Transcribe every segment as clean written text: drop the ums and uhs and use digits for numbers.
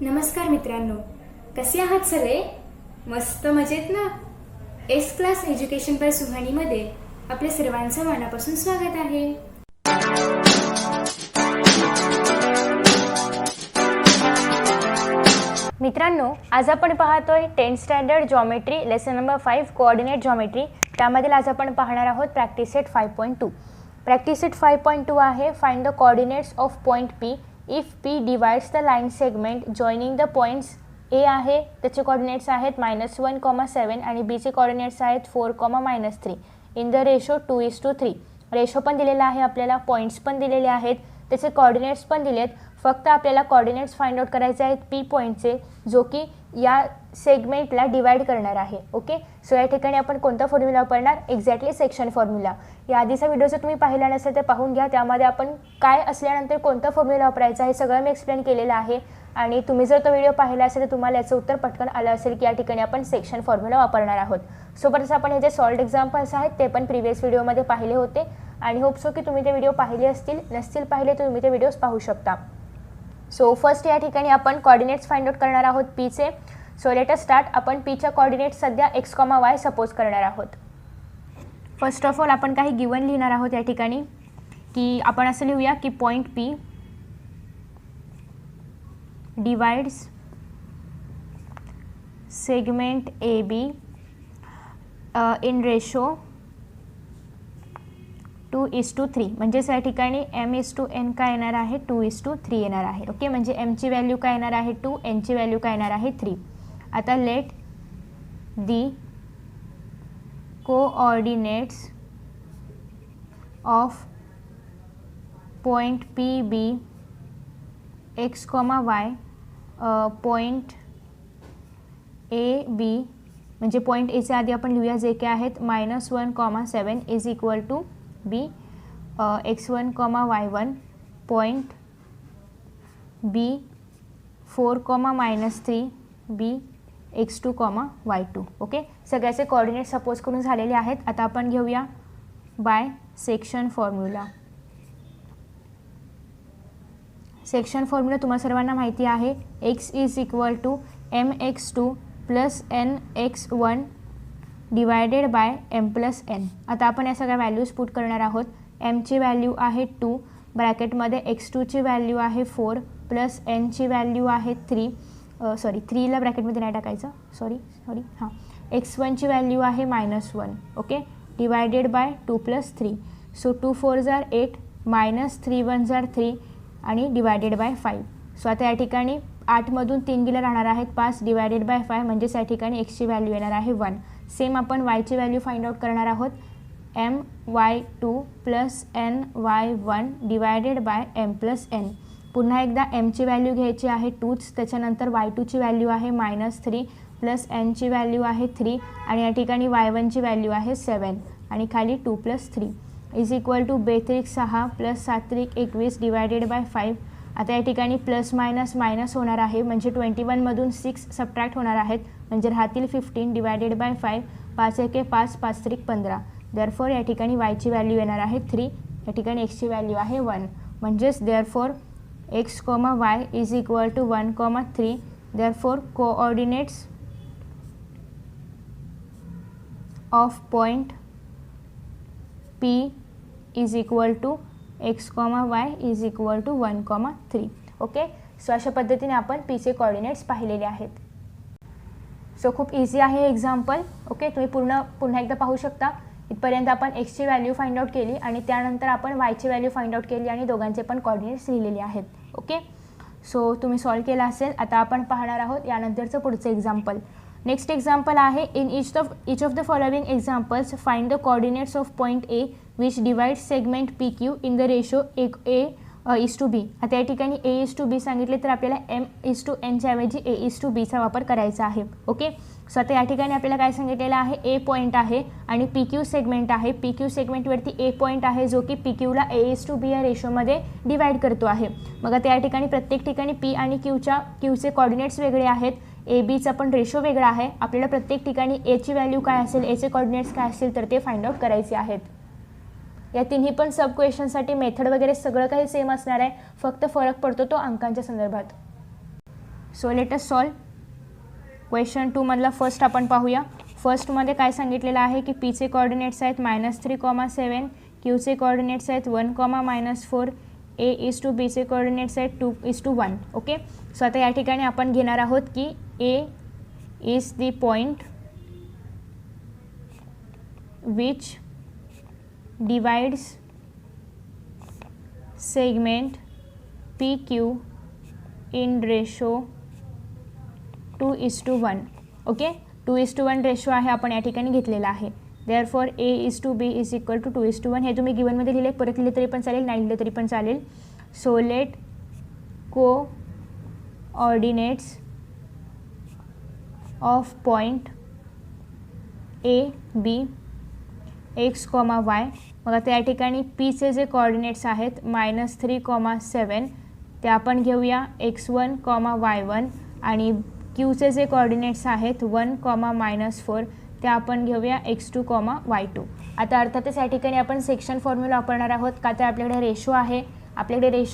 नमस्कार मित्रांनो, कसे आहात सगळे? मस्त मजेत ना? एस क्लास एज्युकेशन बाय सुहानीमध्ये आपल्या सर्वांचं मनापासून स्वागत आहे. मित्रांनो, आज आपण पाहतोय 10th standard geometry lesson number 5 coordinate geometry. त्यामध्ये आज आपण पाहणार आहोत प्रॅक्टिस सेट 5.2. प्रॅक्टिस सेट 5.2 आहे find the coordinates of point P if P divides the line segment joining the points. A आहे त्याचे कोऑर्डिनेट्स आहेत -1,7 आणि बीचे कोऑर्डिनेट्स आहेत 4,-3 इन द रेशो 2:3. रेशो पण दिलेला आहे आपल्याला, पॉईंट्स पण दिलेले आहेत, त्याचे कोऑर्डिनेट्स पण दिलेत. फक्त आपल्याला कोऑर्डिनेट्स फाइंड आउट करायचे आहेत पी पॉईंटचे, जो की या सेगमेंटला डिवाइड करणार आहे. ओके, सो या ठिकाणी आपण कोणता फॉर्म्युला वापरणार? Exactly section formula. या आधीचा व्हिडिओ जर तुम्ही पाहिला नसेल तर पाहून घ्या. त्यामध्ये आपण काय असल्यानंतर कोणता फॉर्म्युला वापरायचा हे सगळं मी एक्सप्लेन केलेलं आहे. आणि तुम्ही जर तो व्हिडिओ पाहिला असेल तर तुम्हाला याचं उत्तर पटकन आलं असेल की या ठिकाणी आपण सेक्शन फॉर्म्युला वापरणार आहोत. सोबतच आपण हे जे सॉल्व्ड एक्झाम्पल्स आहेत ते पण प्रिव्हियस व्हिडिओमध्ये पाहिले होते आणि होप सो की तुम्ही ते व्हिडिओ पाहिले असतील. नसतील पाहिले तर तुम्ही ते व्हिडिओज पाहू शकता. सो फर्स्ट या ठिकाणी आपण कोऑर्डिनेट्स फाइंड आउट करणार आहोत पीचे. So let us start. आपण पीच्या कोऑर्डिनेट्स सध्या x, y सपोज करणार आहोत. फर्स्ट ऑफ ऑल आपण काही गिवन लिहिणार आहोत या ठिकाणी की आपण असं लिहूया की point P divides segment A be in ratio 2:3. म्हणजेच या ठिकाणी m:n काय येणार आहे? 2:3 येणार आहे. ओके, म्हणजे mची व्हॅल्यू काय येणार आहे? 2, nची व्हॅल्यू काय येणार आहे? 3. आता let the coordinates of point P be x, y point A B म्हणजे पॉइंट एच्या आधी आपण लिहूया जे काय आहेत -1,7 is equal to be x1, y1 point B 4,-3 be x2, y2. Okay, सगळ्याचे कोऑर्डिनेट सपोज करून झालेले आहेत. आता आपण घेऊया by section formula. Section formula तुम्हाला सर्वांना माहिती आहे. x is equal to mx2 plus nx1 divided by m plus n. आता आपण या सगळ्या व्हॅल्यूज पुट करणार आहोत. mची व्हॅल्यू आहे 2, ब्रॅकेटमध्ये x2ची व्हॅल्यू आहे 4 प्लस nची व्हॅल्यू आहे 3. 3ला ब्रॅकेटमध्ये नाही टाकायचं, सॉरी हां. x1ची व्हॅल्यू आहे -1. Okay, divided by 2 plus 3. So 2 4 जार 8 -3 1 जार 3 आणि डिवायडेड बाय 5. सो आता या ठिकाणी 8मधून 3 गेले राहणार आहेत 5 डिवायडेड बाय 5. म्हणजेच या ठिकाणी एक्सची व्हॅल्यू येणार आहे 1. सेम आपण वायची व्हॅल्यू फाइंड आउट करणार आहोत. my2 plus ny1 divided by m plus n. पुन्हा एकदा mची व्हॅल्यू घ्यायची आहे 2च, त्याच्यानंतर y2ची व्हॅल्यू आहे -3 प्लस nची व्हॅल्यू आहे 3 आणि या ठिकाणी y1ची व्हॅल्यू आहे 7 आणि खाली 2 प्लस 3 इज इक्वल टू 2×3 = 6 प्लस 7×3 = 21 डिवायडेड बाय 5. आता या ठिकाणी प्लस मायनस मायनस होणार आहे म्हणजे 21मधून 6 सबट्रॅक्ट होणार आहेत म्हणजे राहतील 15 डिवायडेड बाय 5. 5×1 = 5, 5×3 = 15. देअरफॉर या ठिकाणी वायची व्हॅल्यू येणार आहे 3, या ठिकाणी एक्सची व्हॅल्यू आहे 1. म्हणजेच therefore x, y is equal to 1,3. Therefore coordinates of point P is equal to x, y is equal to 1,3. Okay, so अशा पद्धतीने आपण पीचे कोऑर्डिनेट्स पाहिलेले आहेत. सो खूप इझी आहे हे एक्झाम्पल. ओके, तुम्ही पुन्हा एकदा पाहू शकता. इथपर्यंत आपण एक्सची व्हॅल्यू फाइंड आउट केली आणि त्यानंतर आपण वायची व्हॅल्यू फाइंड आउट केली आणि दोघांचे पण कोऑर्डिनेट्स लिहिलेले आहेत. ओके, सो तुम्ही सॉल्व केला असेल. आता आपण पाहणार आहोत यानंतरचं पुढचं एक्झाम्पल. नेक्स्ट एक्झाम्पल आहे in each of the following examples find the coordinates of point A which divides segment PQ in the ratio A:B. आता या ठिकाणी A:B सांगितले तर आपल्याला m:n ऐवजी A:B चा वापर करायचा आहे. ओके, सो आता या ठिकाणी आपल्याला काय सांगितलेलं आहे? ए पॉईंट आहे आणि PQ सेगमेंट आहे. PQ सेगमेंटवरती ए पॉईंट आहे जो की PQला A:B या रेशोमध्ये डिवाइड करतो आहे. मग आता या ठिकाणी प्रत्येक ठिकाणी P आणि Qचे कोऑर्डिनेट्स वेगळे आहेत. ए बीचा पण रेशो वेगळा आहे. आपल्याला प्रत्येक ठिकाणी एची व्हॅल्यू काय असेल, एचे कोऑर्डिनेट्स काय असतील तर ते फाइंड आउट करायचे आहेत. या तिन्ही पण सब क्वेश्चनसाठी मेथड वगैरे सगळं काही सेम असणार आहे, फक्त फरक पडतो तो अंकांच्या संदर्भात. So let us solve. Question 2 मधला फर्स्ट आपण पाहूया. फर्स्टमध्ये काय सांगितलेलं आहे की पीचे कोऑर्डिनेट्स आहेत -3,7, क्यूचे कोऑर्डिनेट्स आहेत 1, -4, ए इज टू बीचे कोऑर्डिनेट्स आहेत 2:1. ओके. सो आता या ठिकाणी आपण घेणार आहोत की A is the point which divides segment P Q in ratio 2:1. Okay. 2:1 ratio आहे आपण या ठिकाणी घेतलेला आहे. Therefore A is to B is equal to 2:1. हे तुम्ही गिवनमध्ये लिहिले, परत लिहिले तरी पण चालेल, नाही लिहिले तरी पण चालेल. So let coordinates of point A B x, y. मग आता या ठिकाणी पीचे जे कोऑर्डिनेट्स आहेत -3,7 ते आपण घेऊया x1, y1 आणि क्यूचे जे कोऑर्डिनेट्स आहेत 1, -4 ते आपण घेऊया x2, y2. आता अर्थातच या ठिकाणी आपण सेक्शन फॉर्म्युला वापरणार आहोत का तर आपल्याकडे रेशो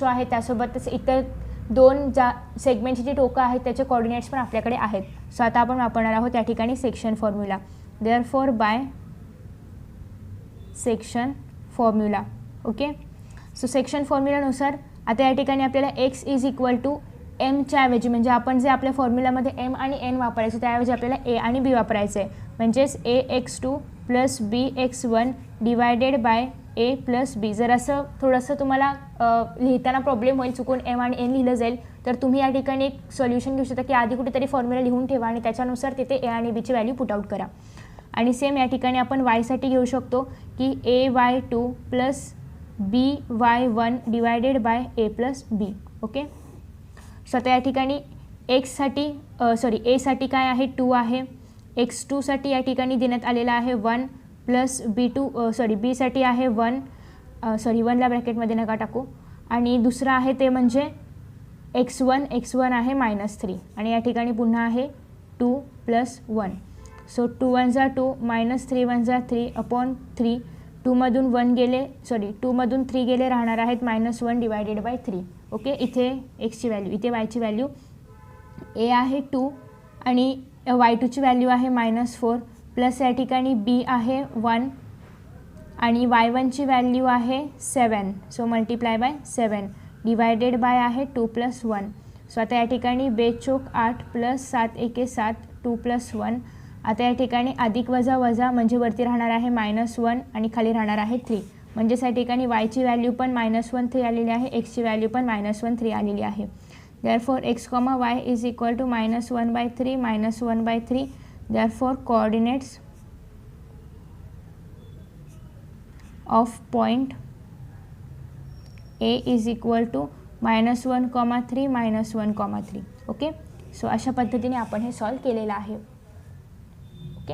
आहे, त्यासोबतच इतर दोन सेगमेंटची जी टोकं आहेत त्याचे कोऑर्डिनेट्स पण आपल्याकडे आहेत. सो आता आपण वापरणार आहोत या ठिकाणी section formula. Therefore by section formula. Okay. So section फॉर्म्युलानुसार आता या ठिकाणी आपल्याला x इज इक्वल टू एमच्या ऐवजी, म्हणजे आपण जे आपल्या फॉर्म्युलामध्ये एम आणि एन वापरायचं त्याऐवजी आपल्याला ए आणि बी वापरायचं आहे. म्हणजेच ax2 + bx1 divided by A plus B. जर असं थोडंसं तुम्हाला लिहिताना प्रॉब्लेम होईल, चुकून एम आणि एन लिहिलं जाईल, तर तुम्ही या ठिकाणी एक सोल्युशन घेऊ शकता की आधी कुठेतरी फॉर्म्युला लिहून ठेवा आणि त्याच्यानुसार तिथे ए आणि बीची व्हॅल्यू पुट आउट करा. आणि सेम या ठिकाणी आपण वायसाठी घेऊ शकतो की ay2 + by1 divided by A plus B. Okay. So आता या ठिकाणी एसाठी काय आहे 2 आहे, x2साठी या ठिकाणी देण्यात आलेला आहे 1 प्लस बीसाठी आहे 1, 1ला ब्रॅकेटमध्ये नका टाकू. आणि दुसरं आहे ते म्हणजे x1 आहे -3 आणि या ठिकाणी पुन्हा आहे 2 + 1. So 2 × 1 = 2, -3 × 1 = 3 upon 3. 2मधून 3 गेले, राहणार आहेत -1 डिवायडेड बाय 3. ओके. इथे एक्सची व्हॅल्यू, इथे वायची व्हॅल्यू ए आहे 2 आणि y2ची व्हॅल्यू आहे -4 प्लस या ठिकाणी बी आहे 1 आणि y1ची व्हॅल्यू आहे 7. So multiply by 7 divided by आहे 2 + 1. सो आता या ठिकाणी 2 चोक 8 + 7 एके 7, 2 + 1. आता या ठिकाणी अधिक वजा म्हणजे वरती राहणार आहे -1 आणि खाली राहणार आहे 3. म्हणजेच या ठिकाणी वायची व्हॅल्यू पण -1, 3 आलेली आहे, एक्सची व्हॅल्यू पण -1, 3 आलेली आहे. Therefore x, y is equal to -1/3 -1/3. Therefore coordinates of point A is equal to -1, 3 -1, 3. Okay. So अशा पद्धतीने आपण हे सॉल्व केलेलं आहे. ओके.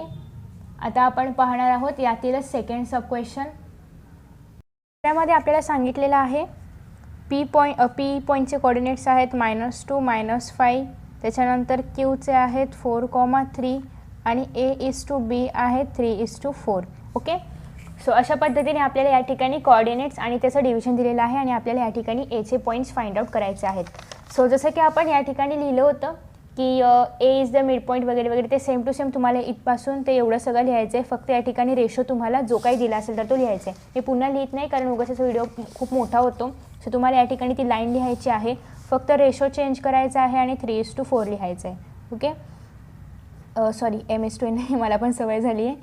आता आपण पाहणार आहोत यातीलच सेकंड सब क्वेश्चन. त्यामध्ये आपल्याला सांगितलेलं आहे पी पॉईंटचे कोऑर्डिनेट्स आहेत -2, -5. त्याच्यानंतर क्यूचे आहेत 4, 3 आणि ए इज टू बी आहे 3:4. ओके. सो अशा पद्धतीने आपल्याला या ठिकाणी कोऑर्डिनेट्स आणि त्याचं डिव्हिजन दिलेलं आहे आणि आपल्याला या ठिकाणी एचे पॉईंट्स फाइंड आउट करायचे आहेत. सो जसं की आपण या ठिकाणी लिहिलं होतं की A is the mid point वगैरे ते सेम टू सेम तुम्हाला इथपासून ते एवढं सगळं लिहायचं आहे. फक्त या ठिकाणी रेशो तुम्हाला जो काही दिला असेल तर तो लिहायचा आहे. हे पुन्हा लिहित नाही कारण उगाच व्हिडिओ खूप मोठा होतो. सो तुम्हाला या ठिकाणी ती लाईन लिहायची आहे, फक्त रेशो चेंज करायचा आहे आणि 3:4 लिहायचं आहे. ओके. सॉरी m:n नाही, मला पण सवय झाली आहे.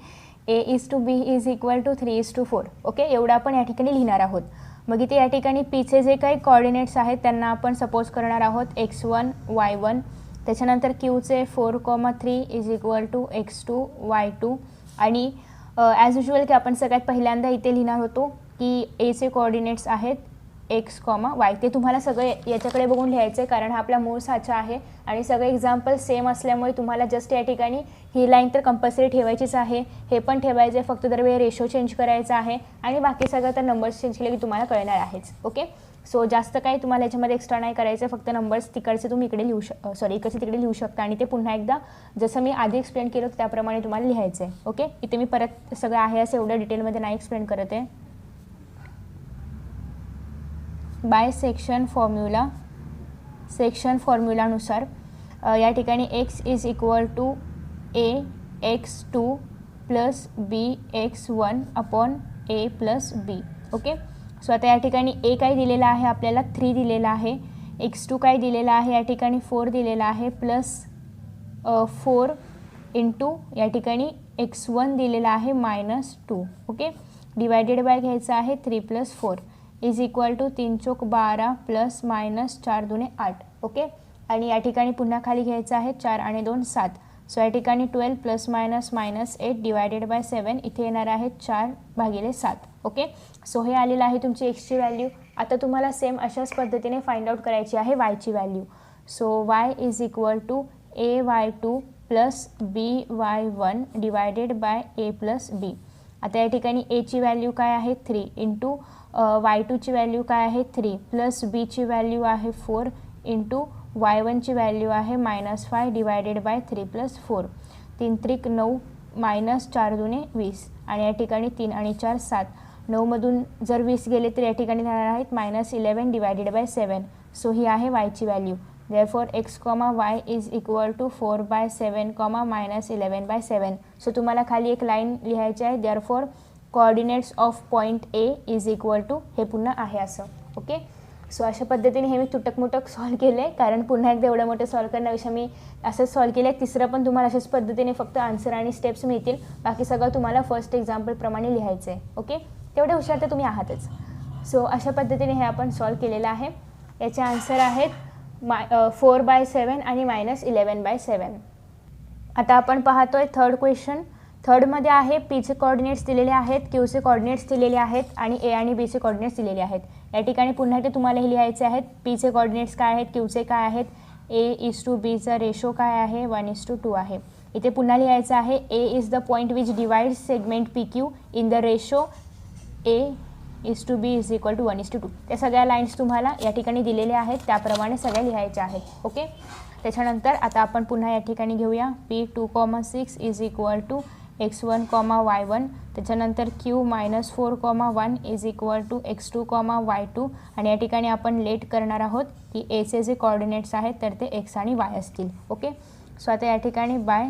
A is to B is equal to 3:4. Okay. एवढं आपण या ठिकाणी लिहिणार आहोत. मग इथे या ठिकाणी पीचे जे काही कोऑर्डिनेट्स आहेत त्यांना आपण सपोज करणार आहोत x1, y1. त्याच्यानंतर क्यूचे 4, 3 is equal to x2, y2 आणि ॲज युजल की आपण सगळ्यात पहिल्यांदा इथे लिहिणार होतो की एचे कोऑर्डिनेट्स आहेत x, y. ते तुम्हाला सगळे याच्याकडे बघून लिहायचं आहे कारण हा आपला मूळ साचा आहे आणि सगळे एक्झाम्पल सेम असल्यामुळे तुम्हाला जस्ट या ठिकाणी ही लाईन तर कंपल्सरी ठेवायचीच आहे, हे पण ठेवायचं आहे, फक्त दरवेळी रेशो चेंज करायचा आहे आणि बाकी सगळं तर नंबर्स चेंज केले की तुम्हाला कळणार आहेच. ओके. सो जास्त काही तुम्हाला याच्यामध्ये एक्स्ट्रा नाही करायचं, फक्त नंबर्स तिकडचे तुम्ही इकडे इकडचे तिकडे लिहू शकता आणि ते पुन्हा एकदा जसं मी आधी एक्सप्लेन केलं त्याप्रमाणे तुम्हाला लिहायचं आहे. ओके. इथे मी परत सगळं आहे असं एवढं डिटेलमध्ये नाही एक्सप्लेन करत आहे. बाय सेक्शन फॉर्म्युलानुसार या ठिकाणी X is equal to A X two plus B X one upon A plus B. Okay. So आता या ठिकाणी ए काय दिलेला आहे आपल्याला 3 दिलेला आहे, x2 काय दिलेला आहे या ठिकाणी 4 दिलेला आहे, प्लस 4 इंटू या ठिकाणी x1 दिलेला आहे -2. ओके. डिवायडेड बाय घ्यायचं आहे 3 + 4 इज इक्वल टू 3 चौक 12 प्लस -4 दुणे 8. ओके. आणि या ठिकाणी पुन्हा खाली घ्यायचं आहे 4 आणि 2 7. सो या ठिकाणी 12 प्लस -8 डिवायडेड बाय 7 इथे येणार आहे 4/7. ओके. सो हे आलेलं आहे तुमची एक्सची व्हॅल्यू. आता तुम्हाला सेम अशाच पद्धतीने फाइंड आउट करायची आहे वायची value. So y is equal to AY2 plus BY1 divided by A plus B. आता या ठिकाणी एची व्हॅल्यू काय आहे 3 इंटू Y2ची व्हॅल्यू काय आहे 3 प्लस बीची व्हॅल्यू आहे 4 इंटू Y1ची व्हॅल्यू आहे -5 डिवायडेड बाय 3 + 4. 3 त्रिक 9 -4 दुणे 20 आणि या ठिकाणी 3 आणि 4 7. 9मधून जर 20 गेले तर या ठिकाणी राहणार आहेत -11 डिवायडेड बाय 7. सो ही आहे वायची value. Therefore x, y is equal to 4/7, -11/7. So तुम्हाला खाली एक लाईन लिहायची आहे. Therefore coordinates of point A is equal to हे पुन्हा आहे असं. ओके. सो अशा पद्धतीने हे मी तुटक सॉल्व केलं आहे, कारण पुन्हा एकदा एवढं मोठं सॉल्व करण्यापेक्षा मी असंच सॉल्व केलं आहे. तिसरं पण तुम्हाला अशाच पद्धतीने फक्त आन्सर आणि स्टेप्स मिळतील. बाकी सगळं तुम्हाला फर्स्ट एक्झाम्पलप्रमाणे लिहायचं आहे. ओके. तेवढे हुशार तर तुम्ही आहातच. सो अशा पद्धतीने हे आपण सॉल्व केलेलं आहे. याचे आन्सर आहेत 4/7 आणि -11/7. आता आपण पाहतोय थर्ड क्वेश्चन. थर्डमध्ये आहे पीचे कोऑर्डिनेट्स दिलेले आहेत, क्यूचे कोऑर्डिनेट्स दिलेले आहेत आणि ए आणि बीचे कोऑर्डिनेट्स दिलेले आहेत. या ठिकाणी पुन्हा ते तुम्हाला हे लिहायचे आहेत. पीचे कोऑर्डिनेट्स काय आहेत, क्यूचे काय आहेत, A:B रेशो काय आहे 1:2 आहे. इथे पुन्हा लिहायचं आहे A is the point which divides segment PQ in the ratio A:B is equal to 1:2. त्या सगळ्या लाईन्स तुम्हाला या ठिकाणी दिलेल्या आहेत, त्याप्रमाणे सगळ्या लिहायच्या आहेत. ओके. त्याच्यानंतर आता आपण पुन्हा या ठिकाणी घेऊया P2,6 is equal to x1, y1. त्याच्यानंतर Q -4,1 is equal to x2, y2. आणि या ठिकाणी आपण लेट करणार आहोत की एचे जे कोऑर्डिनेट्स आहेत तर ते x आणि y असतील. ओके. सो आता या ठिकाणी बाय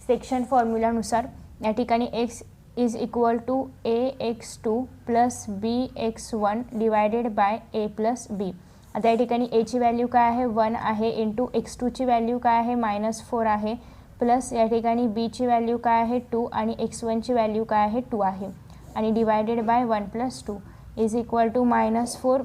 सेक्शन फॉर्म्युलानुसार या ठिकाणी x is equal to AX2 plus BX1 divided by A plus B. आता या ठिकाणी एची व्हॅल्यू काय आहे 1 आहे इंटू x2ची व्हॅल्यू काय आहे -4 आहे प्लस या ठिकाणी बीची व्हॅल्यू काय आहे 2 आणि x1ची व्हॅल्यू काय आहे 2 आहे आणि divided by 1 + 2 is equal to -4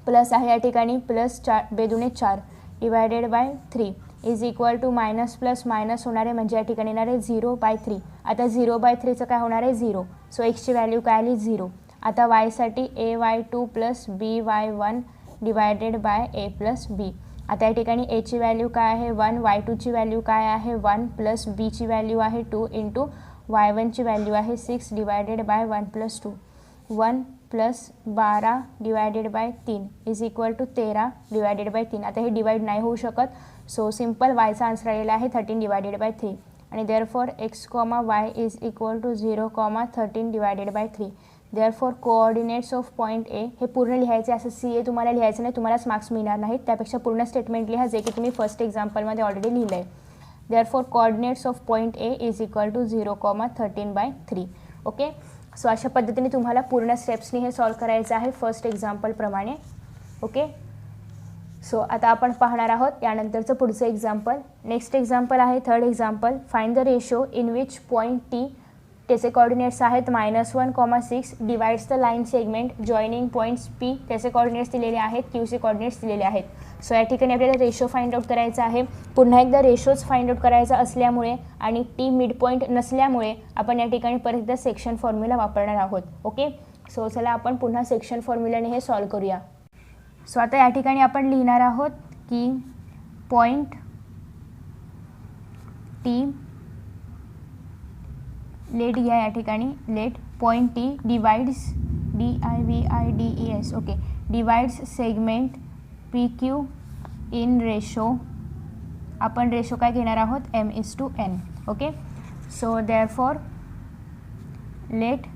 plus आहे या ठिकाणी +4 बेदुणे 4 divided by 3 is equal to minus plus minus होणार आहे म्हणजे या ठिकाणी येणार आहे 0/3. आता 0/3चं काय होणार आहे 0. सो एक्सची व्हॅल्यू काय आली 0. आता वायसाठी AY2 plus BY1 divided by A plus B. आता या ठिकाणी एची व्हॅल्यू काय आहे 1, y2ची व्हॅल्यू काय आहे 1 प्लस बीची व्हॅल्यू आहे 2 इंटू y1ची व्हॅल्यू आहे 6 divided by 1 + 2. 1 + 12 divided by 3 is equal to 13 divided by 3. आता हे डिवाइड नाही होऊ शकत. सो सिम्पल वायचा आन्सर आलेला आहे 13 डिवायडेड बाय 3 आणि therefore x, y is equal to 0, 13 divided by 3. Therefore coordinates of point A हे पूर्ण लिहायचे. असं CA तुम्हाला लिहायचं नाही, तुम्हालाच मार्क्स मिळणार नाहीत. त्यापेक्षा पूर्ण स्टेटमेंट लिहा जे की तुम्ही फर्स्ट एक्झाम्पलमध्ये ऑलरेडी लिहिलं आहे. Therefore coordinates of point A is equal to 0, 13/3. Okay. So अशा पद्धतीने तुम्हाला पूर्ण स्टेप्सनी हे सॉल्व करायचं आहे फर्स्ट एक्झाम्पलप्रमाणे. ओके. सो आता आपण पाहणार आहोत यानंतरचं पुढचं एक्झाम्पल. नेक्स्ट एक्झाम्पल आहे third example. Find the ratio in which point T त्याचे कोऑर्डिनेट्स आहेत -1, 6 divides the line segment joining points P. त्याचे कोऑर्डिनेट्स दिलेले आहेत, Qचे कोऑर्डिनेट्स दिलेले आहेत. सो या ठिकाणी आपल्याला रेशो फाइंड आउट करायचा आहे. पुन्हा एकदा रेशोज फाइंड आउट करायचा असल्यामुळे आणि टी मिड पॉईंट नसल्यामुळे आपण या ठिकाणी परत एकदा सेक्शन फॉर्म्युला वापरणार आहोत. ओके. सो चला आपण पुन्हा सेक्शन फॉर्म्युलाने हे सॉल्व करूया. सो आता या ठिकाणी आपण लिहिणार आहोत की पॉईंट टी लेट घ्या. या ठिकाणी let point T divides DIVIDES. Okay. Divides segment PQ in ratio. आपण रेशो काय घेणार आहोत M:n. Okay. So therefore let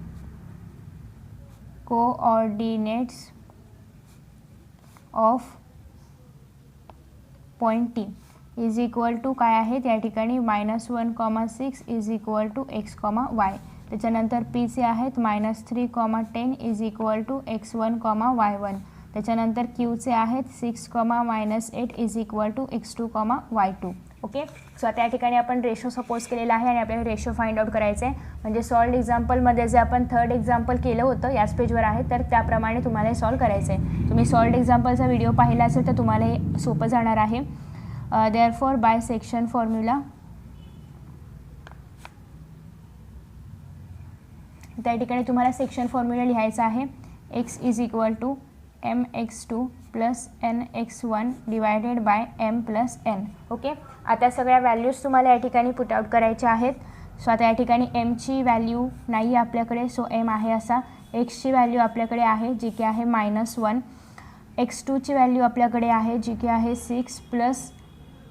coordinates of point T is equal to काय आहेत या ठिकाणी -1,6 is equal to x, y. त्याच्यानंतर पीचे आहेत -3,10 is equal to x1, y1. त्याच्यानंतर क्यूचे आहेत 6, -8 is equal to x2, y2. Okay, so आता या ठिकाणी आपण रेशो सपोज केलेला आहे आणि आपल्याला रेशो फाइंड आउट करायचं आहे. म्हणजे सॉल्ड एक्झाम्पलमध्ये जे आपण थर्ड एक्झाम्पल केलं होतं याच पेजवर आहे, तर त्याप्रमाणे तुम्हाला हे सॉल्व करायचं आहे. तुम्ही सॉल्ड एक्झाम्पलचा व्हिडिओ पाहिला असेल तर तुम्हाला हे सोपं जाणार आहे. देअरफॉर बाय सेक्शन फॉर्म्युला त्या ठिकाणी तुम्हाला सेक्शन फॉर्म्युला लिहायचा आहे. x is equal to mx2 plus nx1 divided by m plus n. Okay, आता सगळ्या व्हॅल्यूज तुम्हाला या ठिकाणी पुट आउट करायच्या आहेत. सो आता या ठिकाणी mची व्हॅल्यू नाही आपल्याकडे, सो m आहे असा. xची व्हॅल्यू आपल्याकडे आहे जी की आहे -1. x2ची व्हॅल्यू आपल्याकडे आहे जी की आहे 6 प्लस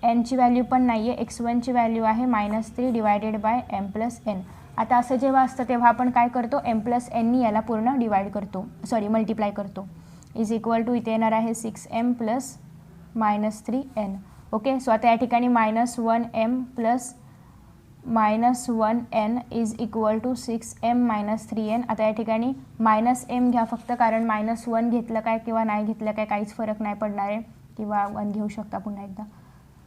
nची व्हॅल्यू पण नाही आहे. x1ची व्हॅल्यू आहे -3 divided by m plus n. आता असं जेव्हा असतं तेव्हा आपण काय करतो, m प्लस nनी याला पूर्ण डिवाइड करतो, मल्टिप्लाय करतो. इज इक्वल टू इथे येणार आहे 6m plus -3n. Okay, so आता या ठिकाणी -1m plus -1n is equal to 6m -3n. आता या ठिकाणी -m घ्या फक्त, कारण -1 घेतलं काय किंवा नाही घेतलं काय काहीच फरक नाही पडणार आहे, किंवा 1 घेऊ शकता पुन्हा एकदा.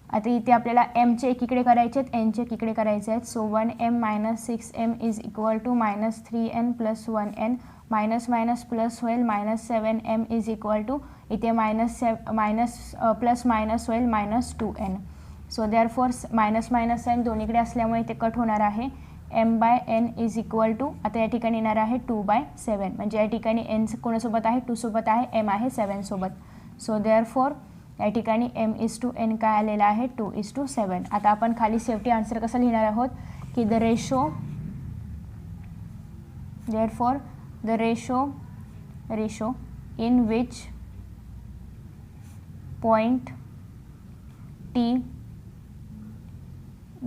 आता इथे आपल्याला mचे एकीकडे करायचे आहेत, nचे एकीकडे करायचे आहेत. So 1m -6m is equal to -3n plus 1n. Minus minus plus होईल -7m इज इक्वल टू इथे प्लस मायनस होईल -2n. So therefore minus minus sign दोन्हीकडे असल्यामुळे ते कट होणार आहे. m/n इज इक्वल टू आता या ठिकाणी येणार आहे 2/7. म्हणजे या ठिकाणी n कोणासोबत आहे, 2 सोबत आहे, m आहे 7 सोबत. सो देअरफॉर या ठिकाणी m/n काय आलेला आहे, 2:7. आता आपण खाली सेफ्टी आन्सर कसं लिहिणार आहोत की the ratio therefore the ratio in which point T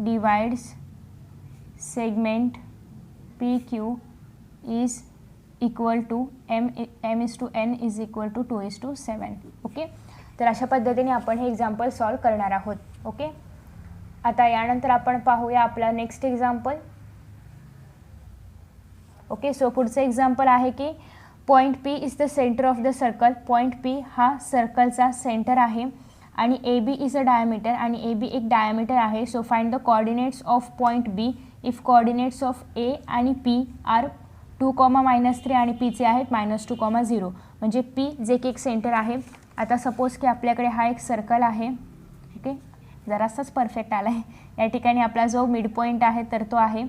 divides segment PQ is equal to m/n is equal to 2:7. Okay, तर अशा पद्धतीने आपण हे एक्झाम्पल सॉल्व करणार आहोत. ओके, आता यानंतर आपण पाहूया आपला नेक्स्ट एक्झाम्पल. ओके, सो पुढचं एक्झाम्पल आहे की point P is the centre of the circle. Point P हा सर्कलचा सेंटर आहे आणि A B is a diameter आणि ए बी एक डायमीटर आहे. So find the coordinates of point B if coordinates of A आणि P R 2, -3 आणि पीचे आहेत -2, 0. म्हणजे पी जे की एक सेंटर आहे. आता सपोज की आपल्याकडे हा एक सर्कल आहे. ओके, जरासाच परफेक्ट आला आहे. या ठिकाणी आपला जो मिड पॉईंट आहे तर तो आहे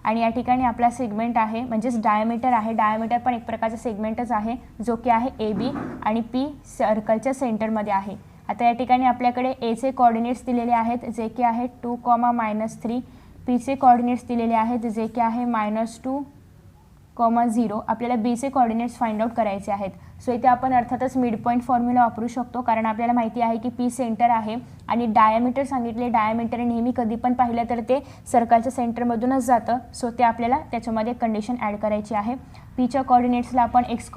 आणि या ठिकाणी आपला सेगमेंट आहे, म्हणजेच डायमीटर आहे. डायमीटर पण एक प्रकारचा सेगमेंटच आहे जो की आहे ए बी आणि पी सर्कलच्या सेंटरमध्ये आहे. आता या ठिकाणी आपल्याकडे एचे कोऑर्डिनेट्स दिलेले आहेत जे की आहे 2, -3. पीचे कोऑर्डिनेट्स दिलेले आहेत जे की आहे -2, 0. आपल्याला बीचे कोऑर्डिनेट्स फाइंड आउट करायचे आहेत. सो इथे आपण अर्थातच मिड पॉईंट फॉर्म्युला वापरू शकतो, कारण आपल्याला माहिती आहे की पी सेंटर आहे आणि डायमीटर सांगितले. डायमीटर नेहमी कधी पण पाहिलं तर ते सर्कलच्या सेंटरमधूनच जातं. सो ते आपल्याला त्याच्यामध्ये कंडिशन ॲड करायची आहे. पीच्या कोऑर्डिनेट्सला आपण x,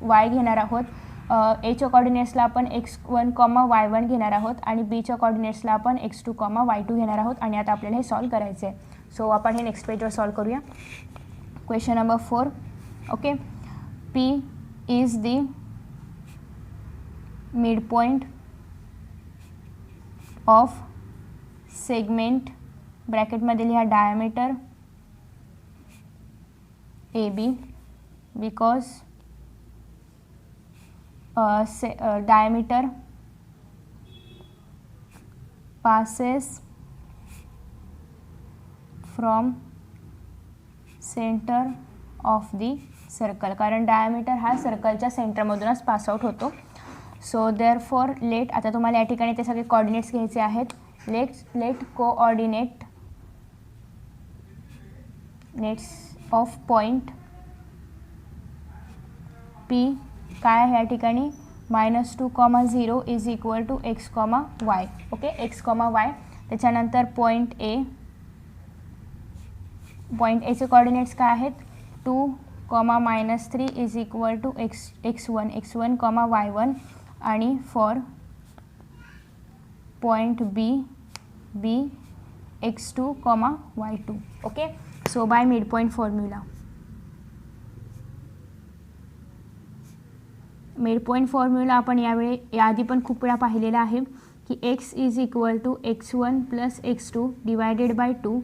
y घेणार आहोत. एच्या कोऑर्डिनेट्सला आपण x1, y1 घेणार आहोत आणि बीच्या कोऑर्डिनेट्सला आपण x2, y2 घेणार आहोत. आणि आता आपल्याला हे सॉल्व करायचे आहे. सो आपण हे नेक्स्ट पेजवर सॉल्व करूया. Question number 4. Okay, P is the midpoint of segment ब्रॅकेटमध्ये लिहा diameter AB because diameter passes from centre of the circle, कारण डायमीटर हा सर्कलच्या सेंटरमधूनच पासआउट होतो. सो देअरफॉर लेट आता तुम्हाला या ठिकाणी ते सगळे कोऑर्डिनेट्स घ्यायचे आहेत. Let coordinates of point P काय आहे या ठिकाणी -2, 0 is equal to x, y. Okay, x, y. त्याच्यानंतर पॉईंट एचे कोऑर्डिनेट्स काय आहेत 2, -3 is equal to x1, y1. आणि for point B x2, y2. Okay, so by midpoint formula. Midpoint formula आपण याआधी पण खूप वेळा पाहिलेला आहे की x is equal to x1 plus x2 divided by 2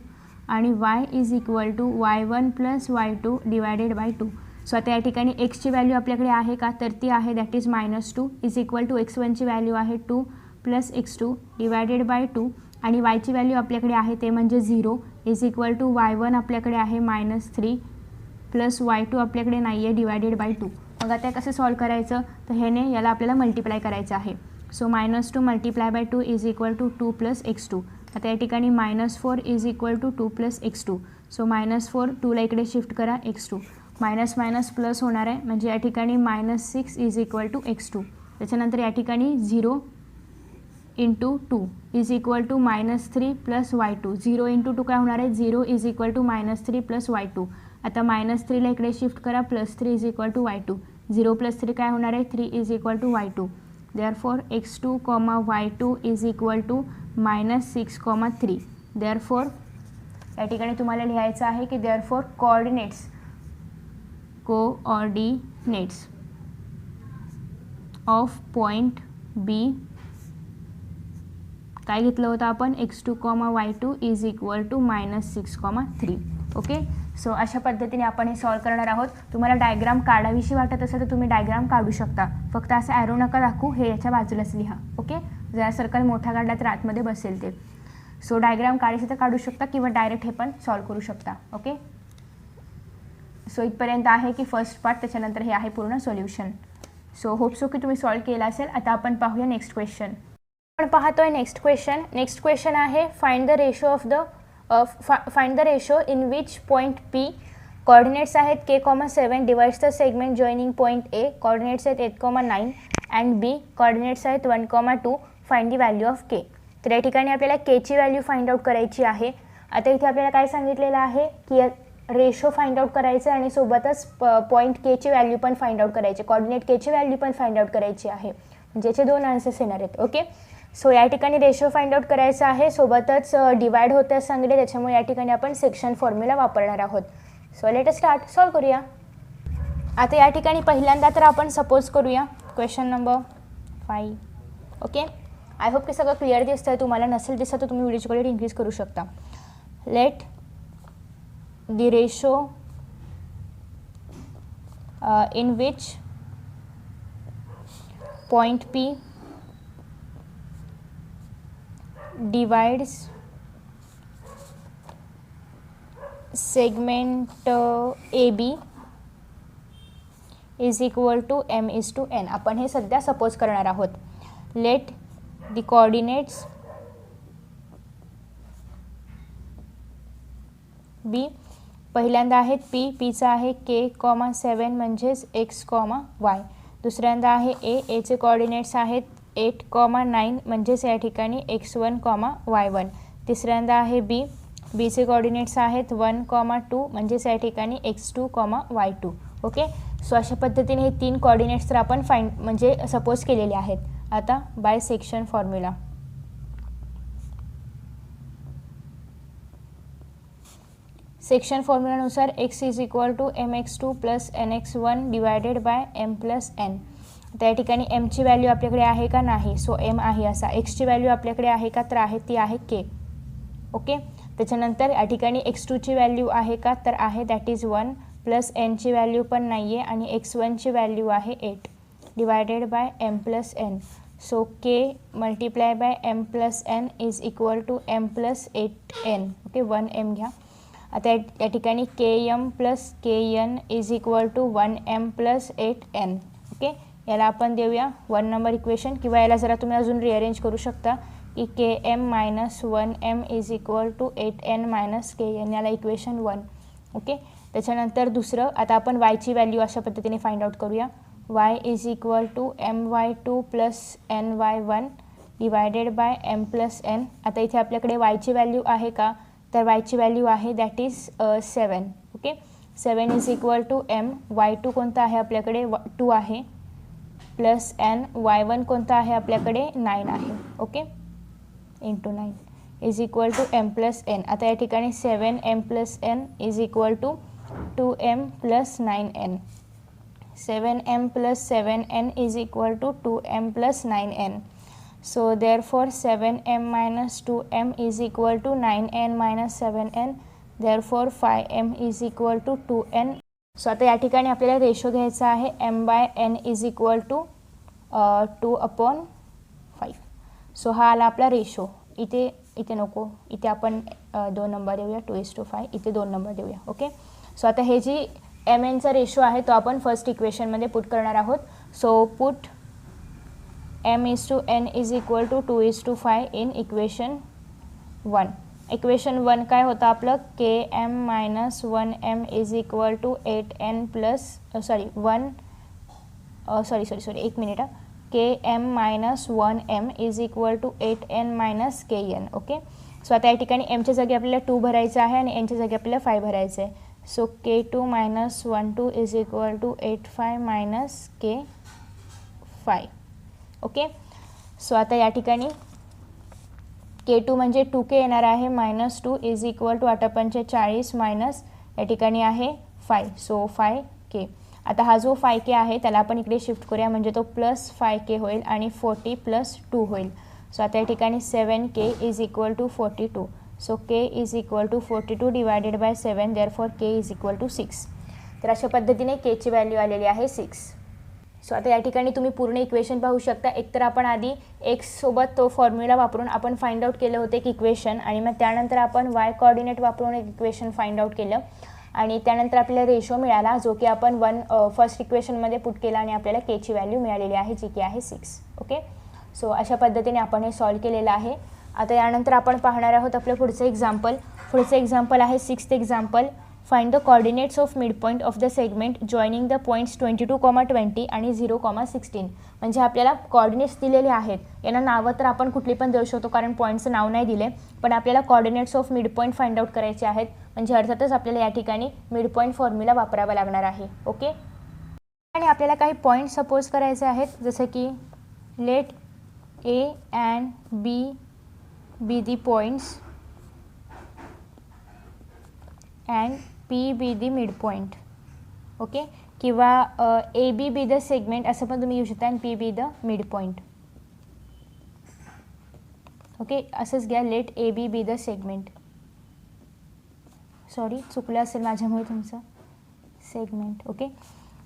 आणि y is equal to y1 plus y2 divided by 2. So आता या ठिकाणी एक्सची व्हॅल्यू आपल्याकडे आहे का, तर ती आहे, that is -2 is equal to x1ची व्हॅल्यू आहे 2 प्लस x2 डिवायडेड बाय 2 आणि yची व्हॅल्यू आपल्याकडे आहे ते म्हणजे 0 इज इक्वल टू y1 आपल्याकडे आहे -3 प्लस y2 आपल्याकडे नाही आहे डिवायडेड बाय 2. मग आता कसं सॉल्व करायचं, तर ह्याने याला आपल्याला मल्टिप्लाय करायचं आहे. So -2 multiply by 2 is equal to 2 plus x2. आता या ठिकाणी -4 is equal to 2 plus x2. So -4 2ला इकडे शिफ्ट करा x2. मायनस मायनस प्लस होणार आहे म्हणजे या ठिकाणी -6 इज इक्वल टू x2. त्याच्यानंतर या ठिकाणी 0 into 2 is equal to -3 plus y2. 0 into 2 काय होणार आहे, 0 is equal to -3 plus y2. आता -3ला इकडे शिफ्ट करा, +3 is equal to y2. 0 plus 3 काय होणार आहे, 3 is equal to y2. Therefore x2, y2 is equal to -6, 3. Therefore या ठिकाणी तुम्हाला लिहायचं आहे की therefore coordinates of point B काय घेतलं होतं आपण, x2, y2 is equal to -6, 3. Okay, so अशा पद्धतीने आपण हे सॉल्व करणार आहोत. तुम्हाला डायग्राम काढावीशी वाटत असेल तर तुम्ही डायग्राम काढू शकता, फक्त असं ॲरो नका दाखवू, हे याच्या बाजूलाच लिहा. ओके, जरा सर्कल मोठा काढला तर आतमध्ये बसेल ते. सो डायग्राम काढायचं तर काढू शकता किंवा डायरेक्ट हे पण सॉल्व करू शकता. ओके, सो इथपर्यंत आहे की फर्स्ट पार्ट, त्याच्यानंतर हे आहे पूर्ण सोल्युशन. सो होप सो की तुम्ही सॉल्व केला असेल. आता आपण पाहूया नेक्स्ट क्वेश्चन. आपण पाहतोय नेक्स्ट क्वेश्चन आहे find the ratio in which point P coordinates आहेत k, 7 divides the segment joining point A, coordinates आहेत 8, 9 अँड B कोऑर्डिनेट्स आहेत 1, 2. Find the value of k. तर या ठिकाणी आपल्याला k ची व्हॅल्यू फाइंड आउट करायची आहे. आता इथे आपल्याला काय सांगितलेलं आहे की रेशो फाइंड आउट करायचं आणि सोबतच पॉईंट k ची व्हॅल्यू पण फाइंड आउट करायची, कोऑर्डिनेट k ची व्हॅल्यू पण फाइंड आउट करायची आहे, ज्याचे 2 आन्सर्स येणार आहेत. ओके, सो या ठिकाणी रेशो फाइंड आउट करायचा आहे, सोबतच डिवाइड होतं सांगले, त्याच्यामुळे या ठिकाणी आपण सेक्शन फॉर्म्युला वापरणार आहोत. So let us start, solve करूया. आता या ठिकाणी पहिल्यांदा तर आपण सपोज करूया question number 5. Okay, I hope की सगळं क्लिअर दिसतं आहे. तुम्हाला नसेल दिसतं तर तुम्ही व्हिडिओची क्वालिटी इन्क्रीज करू शकता. Let the ratio in which point P divides segment AB is equal to m/n. आपण हे सध्या सपोज करणार आहोत. लेट the coordinates B पहिल्यांदा आहेत पीचा आहे k, 7 म्हणजेच x, y. दुसऱ्यांदा आहे एचे कोऑर्डिनेट्स आहेत 8, 9 म्हणजेच या ठिकाणी x1, y1. तिसऱ्यांदा आहे बीचे कोऑर्डिनेट्स आहेत 1, 2 म्हणजेच या ठिकाणी x2, y2. ओके, सो अशा पद्धतीने हे 3 कोऑर्डिनेट्स तर आपण म्हणजे सपोज केलेले आहेत. आता बाय सेक्शन फॉर्म्युला. सेक्शन फॉर्म्युलानुसार x is equal to mx2 plus nx1 divided by m plus n. त्या ठिकाणी mची व्हॅल्यू आपल्याकडे आहे का, नाही. सो m आहे असा. एक्सची व्हॅल्यू आपल्याकडे आहे का, तर आहे, ती आहे k. ओके, त्याच्यानंतर या ठिकाणी x2ची व्हॅल्यू आहे का, तर आहे, दॅट इज 1 प्लस nची व्हॅल्यू पण नाही आहे आणि x1ची व्हॅल्यू आहे 8 divided by m plus n. So k multiply by m plus n is equal to m plus 8n. Okay, 1m घ्या. आता या ठिकाणी km plus kn is equal to 1m plus 8n. Okay, याला आपण देऊया 1 number equation, किंवा याला जरा तुम्ही अजून रिअरेंज करू शकता की km minus 1m is equal to 8n minus kn, याला इक्वेशन 1. ओके, त्याच्यानंतर दुसरं, आता आपण yची व्हॅल्यू अशा पद्धतीने फाइंड आउट करूया. y is equal to my2 plus ny1 divided by m plus n. आता इथे आपल्याकडे yची व्हॅल्यू आहे का, तर yची व्हॅल्यू आहे that is 7. Okay, 7 is equal to m. y2 कोणता आहे आपल्याकडे, 2 आहे. प्लस एन, y1 कोणता आहे आपल्याकडे 9 आहे. Okay, into 9 is equal to M plus N. आता या ठिकाणी 7m plus N is equal to 2m plus 9n. 7m plus 7n is equal to 2m plus 9n. So therefore 7m minus 2m is equal to 9n minus 7n. Therefore 5m is equal to 2n. So आता या ठिकाणी आपल्याला ratio घ्यायचा आहे m by n is equal to 2/5. So हा आला आपला ratio. इथे नको, इथे आपण 2 नंबर देऊया, 2:5. इथे 2 नंबर देऊया. ओके, सो आता हे जी mn चा रेशो आहे तो आपण फर्स्ट इक्वेशनमध्ये पुट करणार आहोत. So put m/n is equal to 2:5 in equation 1. Equation 1 काय होतं आपलं, km minus 1m is equal to 8n plus एक minute, km minus 1m is equal to 8n minus kn. Okay, so आता या ठिकाणी mच्या जागी आपल्याला 2 भरायचं आहे आणि nच्या जागी आपल्याला 5 भरायचं आहे. So k2 minus 12 is equal to 85 minus k5. Okay, so आता या ठिकाणी k2 म्हणजे 2k येणार आहे, minus 2 is equal to 8×45 minus या ठिकाणी आहे 5. So 5k. आता हा जो 5k आहे त्याला आपण इकडे शिफ्ट करूया, म्हणजे तो प्लस 5k होईल आणि 40 प्लस 2 होईल. सो आता या ठिकाणी 7k is equal to 42. So k is equal to 42 divided by 7. Therefore k is equal to 6. तर अशा पद्धतीने k ची व्हॅल्यू आलेली आहे 6. सो आता या ठिकाणी तुम्ही पूर्ण इक्वेशन पाहू शकता. एकतर आपण आधी x सोबत तो फॉर्म्युला वापरून आपण फाइंड आउट केलं होतं एक इक्वेशन, आणि मग त्यानंतर आपण y कोऑर्डिनेट वापरून एक इक्वेशन फाइंड आउट केलं, आणि त्यानंतर आपल्याला रेशो मिळाला जो की आपण फर्स्ट इक्वेशनमध्ये पुट केला आणि आपल्याला k ची व्हॅल्यू मिळालेली आहे जी की आहे 6. ओके, सो अशा पद्धतीने आपण हे सॉल्व केलेलं आहे. आता यानंतर आपण पाहणार आहोत आपलं पुढचं एक्झाम्पल. पुढचं एक्झाम्पल आहे 6th example. Find the coordinates of mid point of the segment joining the points 22,20 आणि 0,16. म्हणजे आपल्याला कोऑर्डिनेट्स दिलेले आहेत, यांना नावं तर आपण कुठली पण देऊ शकतो कारण पॉईंटचं नाव नाही दिले, पण आपल्याला coordinates of mid point find out करायचे आहेत. म्हणजे अर्थातच आपल्याला या ठिकाणी मिड पॉईंट फॉर्म्युला वापरावा लागणार आहे. ओके, आणि आपल्याला काही पॉईंट सपोज करायचे आहेत, जसं की late A and B be the points and P be the midpoint. Okay, किंवा AB be the segment असं पण तुम्ही येऊ शकता, आणि P be the midpoint. Okay, असंच घ्या, let AB be the segment. Sorry, चुकलं असेल माझ्यामुळे तुमचं segment. Okay,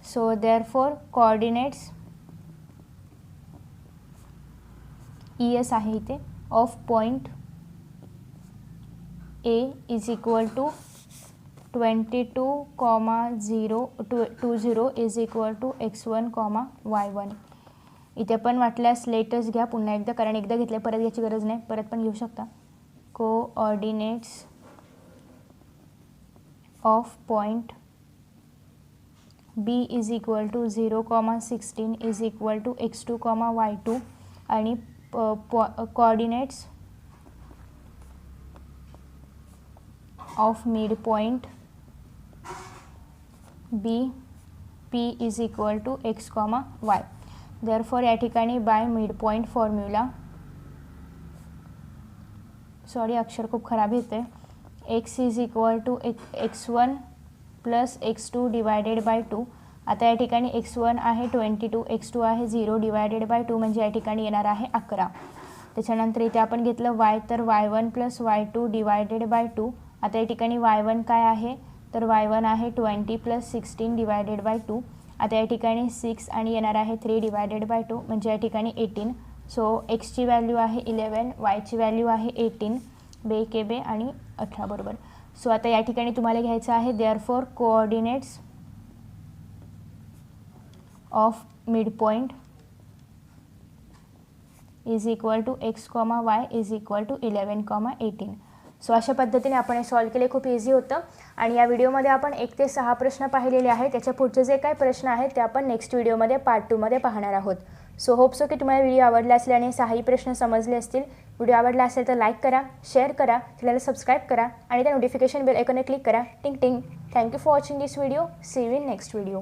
so therefore coordinates ES आहे इथे of point A is equal to 22,020 is equal to x1, y1. इथे पण वाटल्यास लेटच घ्या पुन्हा एकदा, कारण एकदा घेतलं परत घ्यायची गरज नाही, परत पण घेऊ शकता. Coordinates of point B is equal to 0,16 is equal to x2, y2, आणि coordinates of midpoint B P is equal to x, y. Therefore या ठिकाणी by midpoint formula, sorry अक्षर खूप खराब येते, x is equal to x1 plus x2 divided by 2. आता या ठिकाणी x1 आहे 22, x2 आहे 0 डिवायडेड बाय 2, म्हणजे या ठिकाणी येणार आहे 11. त्याच्यानंतर इथे आपण घेतलं y, तर y1 plus y2 divided by 2. आता या ठिकाणी y1 काय आहे, तर y1 आहे 20 प्लस 16 डिवायडेड बाय 2. आता या ठिकाणी 6 आणि येणार आहे 3 डिवायडेड बाय 2, म्हणजे या ठिकाणी 18. सो xची व्हॅल्यू आहे 11, yची व्हॅल्यू आहे 18, बे के बे आणि 18 बरोबर. सो आता या ठिकाणी तुम्हाला घ्यायचं आहे therefore coordinates of midpoint is equal to x, y is equal to 11, 18. So अशा पद्धतीने आपण हे सॉल्व केले. खूप इझी होतं. आणि या व्हिडिओमध्ये आपण 1 ते 6 प्रश्न पाहिलेले आहेत. त्याच्या पुढचे जे काही प्रश्न आहेत ते आपण नेक्स्ट व्हिडिओमध्ये पार्ट 2 मध्ये पाहणार आहोत. सो होप सो की तुम्हाला व्हिडिओ आवडला असेल आणि 6ही प्रश्न समजले असतील. व्हिडिओ आवडला असेल तर लाईक करा, शेअर करा, चॅनलला सबस्क्राईब करा आणि त्या नोटिफिकेशन बेल आयकॉनवर क्लिक करा. टिंग टिंग. Thank you for watching this video. See you in next video.